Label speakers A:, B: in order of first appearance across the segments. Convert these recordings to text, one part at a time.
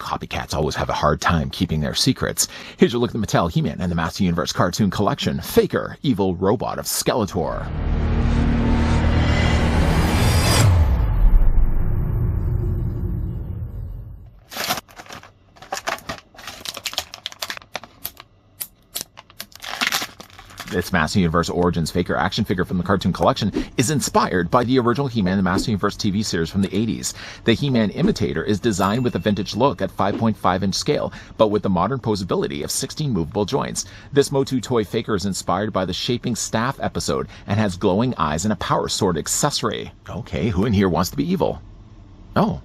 A: copycats always have a hard time keeping their secrets. Here's your look at the Mattel He-Man and the Master Universe cartoon collection, Faker, Evil Robot of Skeletor. This Master Universe Origins Faker action figure from the cartoon collection is inspired by the original He-Man and the Master Universe TV series from the 80s. The He-Man imitator is designed with a vintage look at 5.5-inch scale, but with the modern posability of 16 movable joints. This Motu toy Faker is inspired by the Shaping Staff episode and has glowing eyes and a power sword accessory. Okay, who in here wants to be evil? Oh.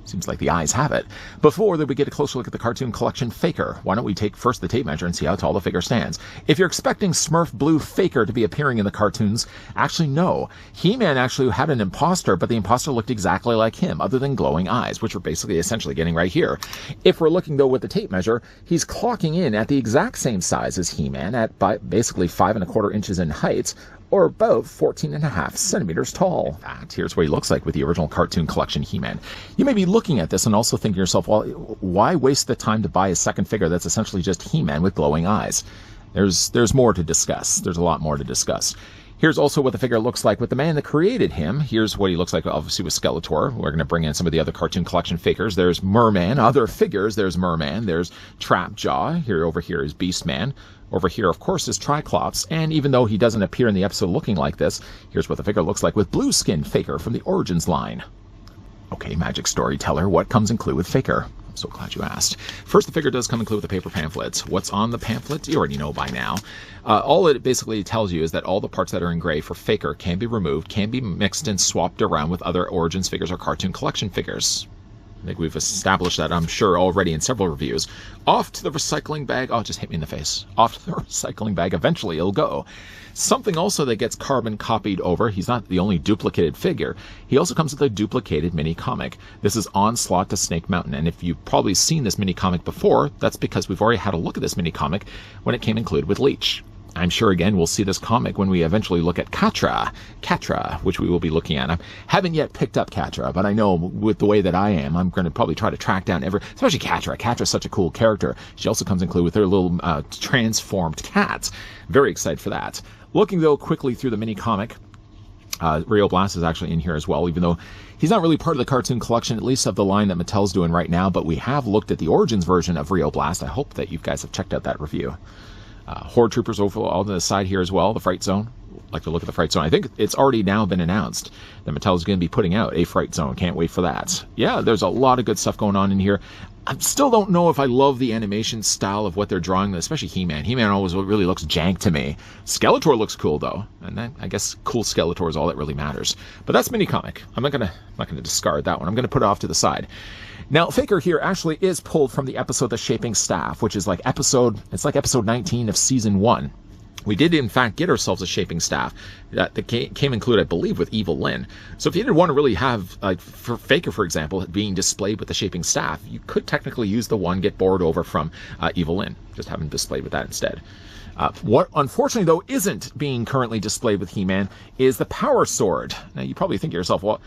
A: Seems like the eyes have it. Before that we get a closer look at the cartoon collection Faker, why don't we take first the tape measure and see how tall the figure stands. If you're expecting Smurf Blue Faker to be appearing in the cartoons, actually no. He-Man actually had an imposter, but the imposter looked exactly like him, other than glowing eyes, which we're basically essentially getting right here. If we're looking though with the tape measure, he's clocking in at the exact same size as He-Man at basically 5¼ inches in height, or about 14.5 centimeters tall. In fact, here's what he looks like with the original cartoon collection He-Man. You may be looking at this and also thinking to yourself, well, why waste the time to buy a second figure that's essentially just He-Man with glowing eyes? There's more to discuss. There's a lot more to discuss. Here's also what the figure looks like with the man that created him. Here's what he looks like, obviously, with Skeletor. We're going to bring in some of the other cartoon collection figures. There's Merman, other figures. There's Merman. There's Trapjaw. Over here is Beastman. Over here, of course, is Triclops. And even though he doesn't appear in the episode looking like this, here's what the figure looks like with Blue Skin Faker from the Origins line. Okay, Magic Storyteller, what comes included with Faker? I'm so glad you asked. First, the figure does come included with the paper pamphlets. What's on the pamphlet? You already know by now. All it basically tells you is that all the parts that are engraved for Faker can be removed, can be mixed and swapped around with other Origins figures or cartoon collection figures. I think we've established that, I'm sure, already in several reviews. Off to the recycling bag. Oh, it just hit me in the face. Off to the recycling bag. Eventually, it'll go. Something also that gets carbon copied over. He's not the only duplicated figure. He also comes with a duplicated mini comic. This is Onslaught to Snake Mountain. And if you've probably seen this mini comic before, that's because we've already had a look at this mini comic when it came included with Leech. I'm sure, again, we'll see this comic when we eventually look at Catra, which we will be looking at. I haven't yet picked up Catra, but I know with the way that I am, I'm going to probably try to track down especially Catra. Catra's such a cool character. She also comes included with her little transformed cat. Very excited for that. Looking, though, quickly through the mini comic, Rio Blast is actually in here as well, even though he's not really part of the cartoon collection, at least of the line that Mattel's doing right now, but we have looked at the Origins version of Rio Blast. I hope that you guys have checked out that review. Horde Troopers over on the side here as well, the Fright Zone. Like to look at the Fright Zone. I think it's already now been announced that Mattel is going to be putting out a Fright Zone. Can't wait for that. Yeah, there's a lot of good stuff going on in here. I still don't know if I love the animation style of what they're drawing, especially He-Man. He-Man always really looks jank to me. Skeletor looks cool, though. And then, I guess cool Skeletor is all that really matters. But that's mini comic. I'm not gonna discard that one. I'm going to put it off to the side. Now, Faker here actually is pulled from the episode The Shaping Staff, which is like episode 19 of season 1. We did, in fact, get ourselves a Shaping Staff that came included, I believe, with Evil Lyn. So if you didn't want to really have, like, for Faker, for example, being displayed with the Shaping Staff, you could technically use the one get borrowed over from Evil Lyn. Just have him displayed with that instead. What, unfortunately, though, isn't being currently displayed with He-Man is the Power Sword. Now, you probably think to yourself, well,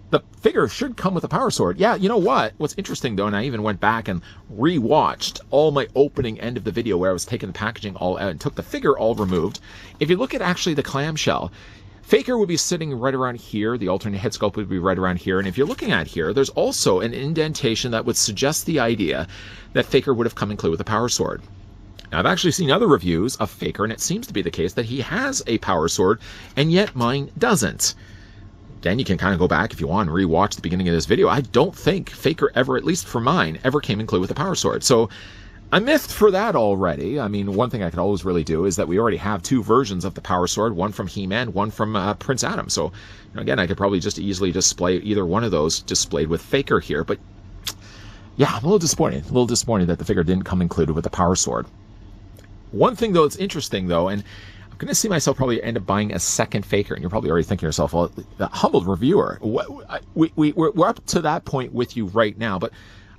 A: the figure should come with a power sword. Yeah, you know what? What's interesting, though, and I even went back and re-watched all my opening end of the video where I was taking the packaging all out and took the figure all removed. If you look at actually the clamshell, Faker would be sitting right around here. The alternate head sculpt would be right around here. And if you're looking at here, there's also an indentation that would suggest the idea that Faker would have come included with a power sword. Now, I've actually seen other reviews of Faker, and it seems to be the case that he has a power sword, and yet mine doesn't. Again, you can kind of go back if you want and re-watch the beginning of this video. I don't think Faker ever, at least for mine, ever came included with a power sword. So I'm miffed for that already. I mean, one thing I could always really do is that we already have two versions of the power sword, one from He-Man, one from Prince Adam. So, again, I could probably just easily display either one of those displayed with Faker here. But, yeah, I'm a little disappointed that the figure didn't come included with the power sword. One thing, though, that's interesting, though, and I'm going to see myself probably end up buying a second Faker, and you're probably already thinking to yourself, well, the humbled reviewer, we're up to that point with you right now, but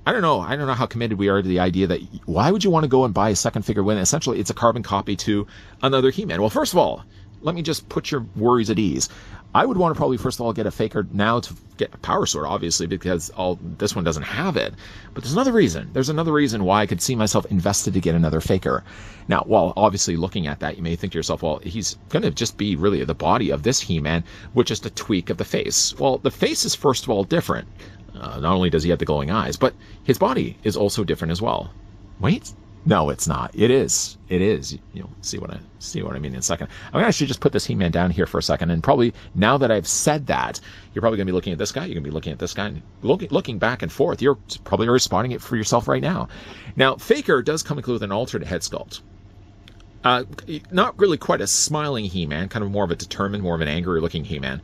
A: I don't know how committed we are to the idea that why would you want to go and buy a second figure when essentially it's a carbon copy to another He-Man? Well, first of all, let me just put your worries at ease. I would want to probably first of all get a faker now to get a power sword, obviously, because this one doesn't have it. But there's another reason. There's another reason why I could see myself invested to get another faker. Now, while obviously looking at that, you may think to yourself, well, he's going to just be really the body of this He-Man with just a tweak of the face. Well, the face is first of all different. Not only does he have the glowing eyes, but his body is also different as well. Wait. No, it's not. It is. It is. You'll see what I mean in a second. I'm going to actually just put this He-Man down here for a second, and probably now that I've said that, you're probably going to be looking at this guy, you're going to be looking at this guy, and looking back and forth. You're probably already spotting it for yourself right now. Now, Faker does come included with an alternate head sculpt. Not really quite a smiling He-Man, kind of more of a determined, more of an angry-looking He-Man.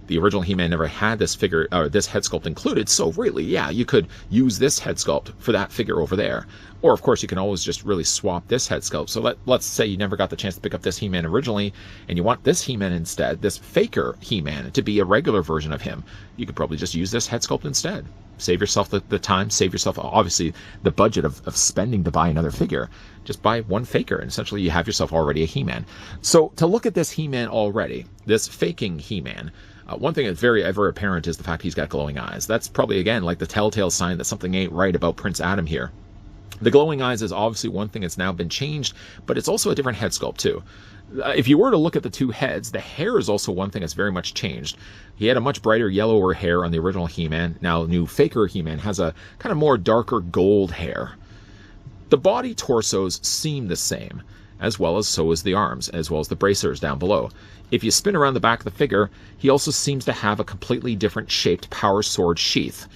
A: The original He-Man never had this figure, or this head sculpt included, so really, yeah, you could use this head sculpt for that figure over there. Or, of course, you can always just really swap this head sculpt. So let's say you never got the chance to pick up this He-Man originally, and you want this He-Man instead, this Faker He-Man, to be a regular version of him. You could probably just use this head sculpt instead. Save yourself the time, save yourself, obviously, the budget of spending to buy another figure. Just buy one Faker, and essentially you have yourself already a He-Man. So, to look at this He-Man already, this faking He-Man, one thing that's very apparent is the fact he's got glowing eyes. That's probably, again, like the telltale sign that something ain't right about Prince Adam here. The glowing eyes is obviously one thing that's now been changed, but it's also a different head sculpt, too. If you were to look at the two heads, the hair is also one thing that's very much changed. He had a much brighter yellower hair on the original He-Man. Now, new Faker He-Man has a kind of more darker gold hair. The body torsos seem the same, as well as so is the arms, as well as the bracers down below. If you spin around the back of the figure, he also seems to have a completely different shaped power sword sheath.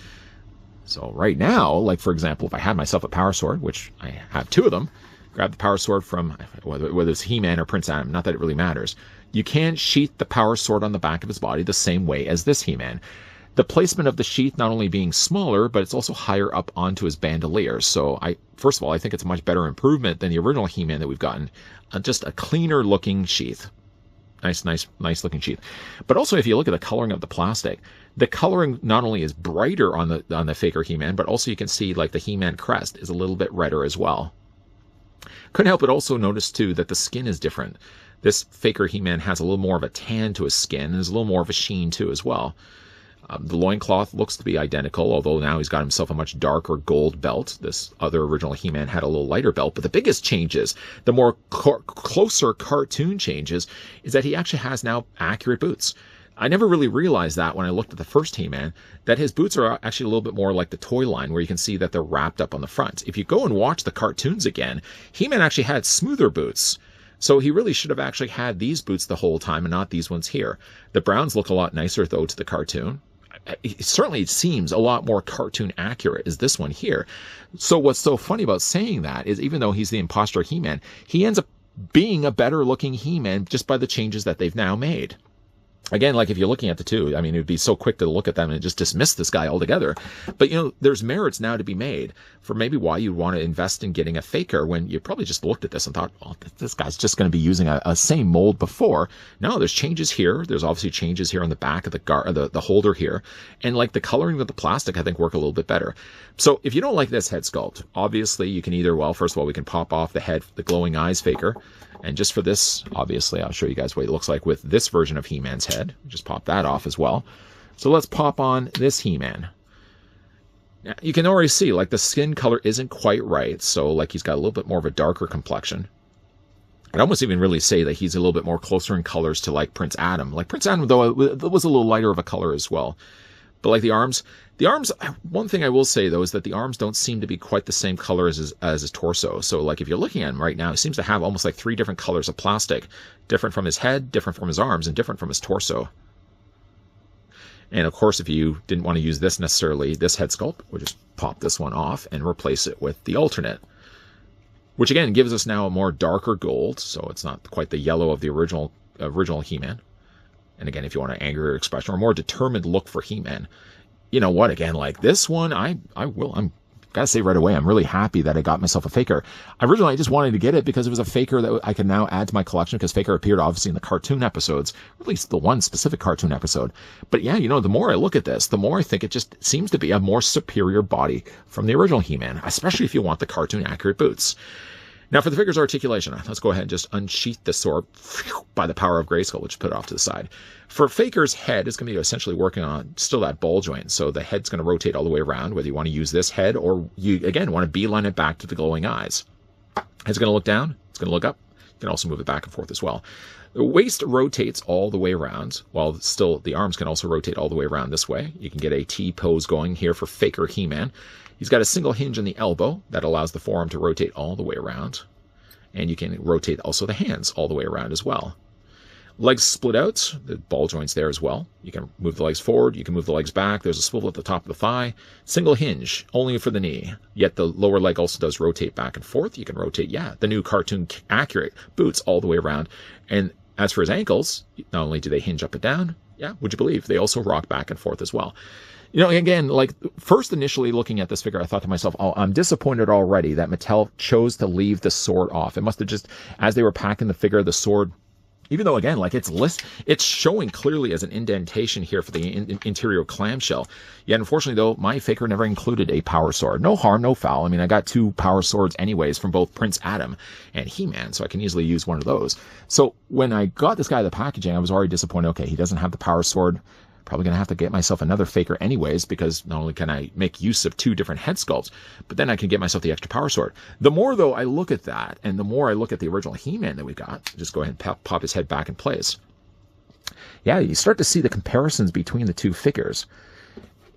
A: So right now, like for example, if I had myself a power sword, which I have two of them, grab the power sword from, whether it's He-Man or Prince Adam, not that it really matters, you can sheath the power sword on the back of his body the same way as this He-Man. The placement of the sheath not only being smaller, but it's also higher up onto his bandolier. So first of all, I think it's a much better improvement than the original He-Man that we've gotten. Just a cleaner looking sheath. Nice looking sheath. But also, if you look at the coloring of the plastic, the coloring not only is brighter on the Faker He-Man, but also you can see like the He-Man crest is a little bit redder as well. Couldn't help but also notice too that the skin is different. This Faker He-Man has a little more of a tan to his skin, and there's a little more of a sheen too as well. The loincloth looks to be identical, although now he's got himself a much darker gold belt. This other original He-Man had a little lighter belt. But the biggest changes, the more closer cartoon changes, is that he actually has now accurate boots. I never really realized that when I looked at the first He-Man, that his boots are actually a little bit more like the toy line, where you can see that they're wrapped up on the front. If you go and watch the cartoons again, He-Man actually had smoother boots. So he really should have actually had these boots the whole time and not these ones here. The browns look a lot nicer, though, to the cartoon. It certainly seems a lot more cartoon accurate as this one here. So what's so funny about saying that is even though he's the imposter He-Man, he ends up being a better looking He-Man just by the changes that they've now made. Again, like if you're looking at the two, I mean, it would be so quick to look at them and just dismiss this guy altogether. But, there's merits now to be made for maybe why you'd want to invest in getting a Faker when you probably just looked at this and thought, well, this guy's just going to be using a same mold before. No, there's changes here. There's obviously changes here on the back of the holder here. And like the coloring of the plastic, I think work a little bit better. So if you don't like this head sculpt, obviously you can either, well, first of all, we can pop off the head, the glowing eyes Faker. And just for this, obviously, I'll show you guys what it looks like with this version of He-Man's head. Just pop that off as well. So let's pop on this He-Man. Now, you can already see, like, the skin color isn't quite right. So, like, he's got a little bit more of a darker complexion. I'd almost even really say that he's a little bit more closer in colors to, like, Prince Adam. Like, Prince Adam, though, it was a little lighter of a color as well. But, like, the arms, one thing I will say, though, is that the arms don't seem to be quite the same color as his torso. So, like, if you're looking at him right now, he seems to have almost like 3 different colors of plastic. Different from his head, different from his arms, and different from his torso. And, of course, if you didn't want to use this necessarily, this head sculpt, we'll just pop this one off and replace it with the alternate. Which, again, gives us now a more darker gold, so it's not quite the yellow of the original He-Man. And again, if you want an angrier expression or a more determined look for He-Man, you know what? Again, like this one, I'm gotta say right away, I'm really happy that I got myself a Faker. Originally, I just wanted to get it because it was a Faker that I could now add to my collection because Faker appeared obviously in the cartoon episodes, or at least the one specific cartoon episode. But yeah, the more I look at this, the more I think it just seems to be a more superior body from the original He-Man, especially if you want the cartoon accurate boots. Now for the figure's articulation, let's go ahead and just unsheath the sword by the power of Grayskull, which put it off to the side. For Faker's head, it's going to be essentially working on still that ball joint. So the head's going to rotate all the way around, whether you want to use this head or you, again, want to beeline it back to the glowing eyes. It's going to look down. It's going to look up. You can also move it back and forth as well. The waist rotates all the way around, while still the arms can also rotate all the way around this way. You can get a T-pose going here for Faker He-Man. He's got a single hinge in the elbow that allows the forearm to rotate all the way around. And you can rotate also the hands all the way around as well. Legs split out, the ball joints there as well. You can move the legs forward, you can move the legs back. There's a swivel at the top of the thigh. Single hinge, only for the knee. Yet the lower leg also does rotate back and forth. You can rotate, the new cartoon accurate boots all the way around. And as for his ankles, not only do they hinge up and down, would you believe, they also rock back and forth as well. You know, again, like first initially looking at this figure, I thought to myself, oh, I'm disappointed already that Mattel chose to leave the sword off. It must have just, as they were packing the figure, the sword, even though, again, like it's showing clearly as an indentation here for the interior clamshell. Yet, unfortunately, though, my Faker never included a power sword. No harm, no foul. I mean, I got 2 power swords anyways from both Prince Adam and He-Man, so I can easily use one of those. So when I got this guy the packaging, I was already disappointed. Okay, he doesn't have the power sword. Probably going to have to get myself another Faker anyways, because not only can I make use of 2 different head sculpts, but then I can get myself the extra power sword. The more, though, I look at that, and the more I look at the original He-Man that we got, just go ahead and pop his head back in place. Yeah, you start to see the comparisons between the 2 figures.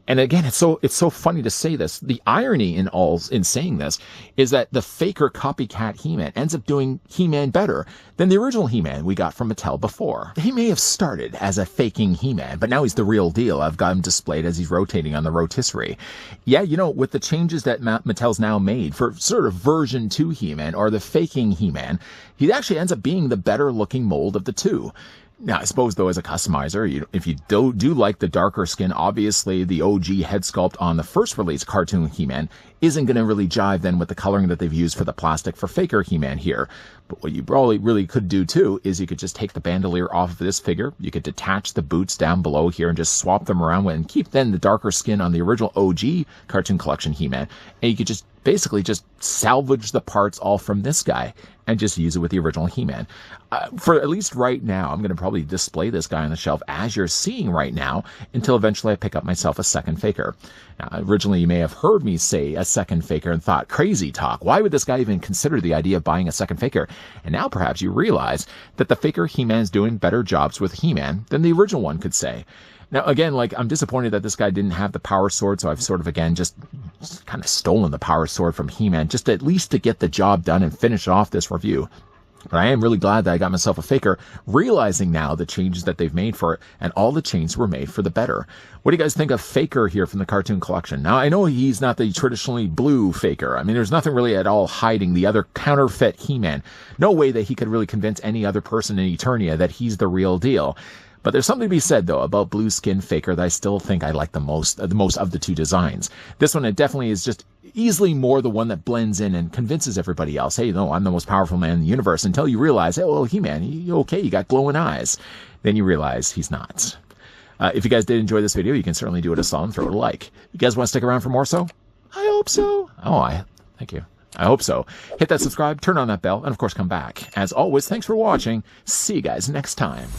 A: And again, it's so funny to say this. The irony in saying this is that the Faker copycat He-Man ends up doing He-Man better than the original He-Man we got from Mattel before. He may have started as a faking He-Man, but now he's the real deal. I've got him displayed as he's rotating on the rotisserie. Yeah, you know, with the changes that Mattel's now made for sort of version 2 He-Man, or the faking He-Man, he actually ends up being the better looking mold of the 2. Now, I suppose, though, as a customizer, if you do like the darker skin, obviously the OG head sculpt on the first release cartoon He-Man isn't going to really jive then with the coloring that they've used for the plastic for Faker He-Man here. But what you probably really could do, too, is you could just take the bandolier off of this figure. You could detach the boots down below here and just swap them around and keep then the darker skin on the original OG cartoon collection He-Man. And you could just basically just salvage the parts all from this guy and just use it with the original He-Man. For at least right now, I'm going to probably display this guy on the shelf as you're seeing right now until eventually I pick up myself a second Faker. Now, originally, you may have heard me say a second Faker and thought, crazy talk. Why would this guy even consider the idea of buying a second Faker? And now perhaps you realize that the Faker He-Man's doing better jobs with He-Man than the original one could say. Now, again, like, I'm disappointed that this guy didn't have the power sword, so I've sort of, again, just kind of stolen the power sword from He-Man, just at least to get the job done and finish off this review. But I am really glad that I got myself a Faker, realizing now the changes that they've made for it, and all the changes were made for the better. What do you guys think of Faker here from the cartoon collection? Now, I know he's not the traditionally blue Faker. I mean, there's nothing really at all hiding the other counterfeit He-Man. No way that he could really convince any other person in Eternia that he's the real deal. But there's something to be said, though, about blue skin Faker that I still think I like the most of the 2 designs. This one, it definitely is just easily more the one that blends in and convinces everybody else, hey, no, I'm the most powerful man in the universe, until you realize, hey, well, He-Man, you got glowing eyes. Then you realize he's not. If you guys did enjoy this video, you can certainly do it a solid and throw it a like. You guys want to stick around for more so? I hope so. Thank you. I hope so. Hit that subscribe, turn on that bell, and of course come back. As always, thanks for watching. See you guys next time.